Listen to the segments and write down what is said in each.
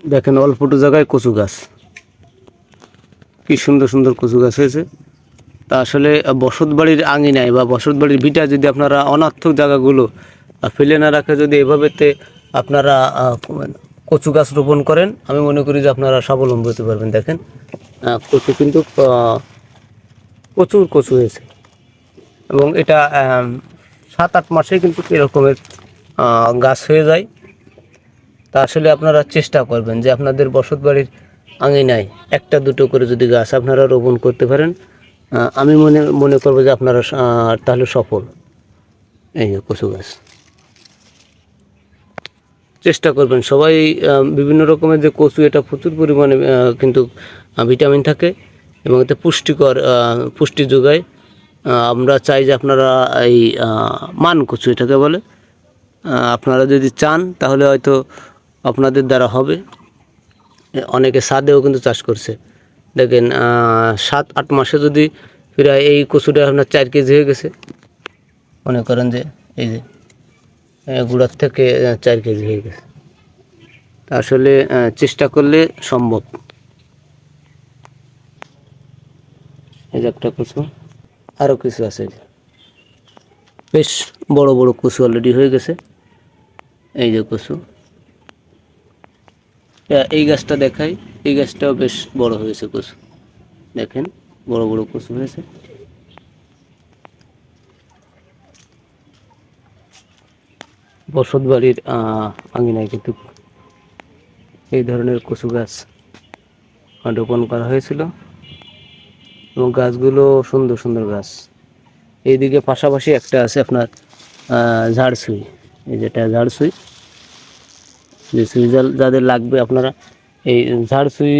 দেখেন অল্পটু জায়গায় কচু গাছ, কি সুন্দর সুন্দর কচু গাছ হয়েছে। তা আসলে বসত বাড়ির আঙিনায় বা বসত বাড়ির ভিটা যদি আপনারা অনর্থক জায়গাগুলো ফেলে না রাখে যদি এভাবেতে আপনারা কচু গাছ রোপণ করেন, আমি মনে করি যে আপনারা স্বাবলম্বী হতে পারবেন। দেখেন কচু কিন্তু প্রচুর কচু হয়েছে এবং এটা 7-8 মাসে কিন্তু এরকমের গাছ হয়ে যায়। তা আসলে আপনারা চেষ্টা করবেন যে আপনাদের বসত বাড়ির আঙিনায় একটা দুটো করে যদি গাছ আপনারা রোপণ করতে পারেন, আমি মনে করবো যে আপনারা তাহলে সফল। এই যে কচু গাছ চেষ্টা করবেন সবাই। বিভিন্ন রকমের যে কচু, এটা প্রচুর পরিমাণে কিন্তু ভিটামিন থাকে এবং এতে পুষ্টিকর পুষ্টি যোগায়। আমরা চাই যে আপনারা এই মান কচু এটাকে বলে, আপনারা যদি চান তাহলে হয়তো আপনাদের দ্বারা হবে। অনেকে ছাদেও কিন্তু চাষ করছে। দেখেন 7-8 মাসে যদি প্রায় এই কচুটা আপনার 4 কেজি হয়ে গেছে, মনে করেন যে এই যে গুঁড়ার থেকে 4 কেজি হয়ে গেছে। তা আসলে চেষ্টা করলে সম্ভব। এই যে একটা কচু, আরও কিছু আছে, বেশ বড় বড় কচু অলরেডি হয়ে গেছে। এই যে কচু, এই গাছটা দেখাই, এই গাছটাও বেশ বড় হয়েছে কচু। দেখেন বড় বড় কচু হয়েছে। বসত বাড়ির আঙিনায় কিন্তু এই ধরনের কচু গাছ রোপণ করা হয়েছিল এবং গাছগুলো সুন্দর সুন্দর গাছ। এইদিকে পাশাপাশি একটা আছে আপনার ঝাড়ছুই, এই যেটা ঝাড়ছুই, যে সুই জাল যাদের লাগবে আপনারা এই ঝাড়ছুই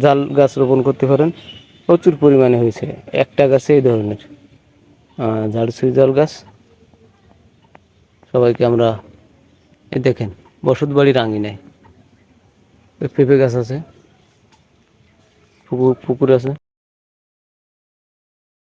জাল গাছ রোপণ করতে পারেন। প্রচুর পরিমাণে হয়েছে একটা গাছে এই ধরনের ঝাড়ছুই জাল গাছ। সবাইকে আমরা দেখেন বসত বাড়ির আঙিনায় পেঁপে গাছ আছে, পুকুর আছে।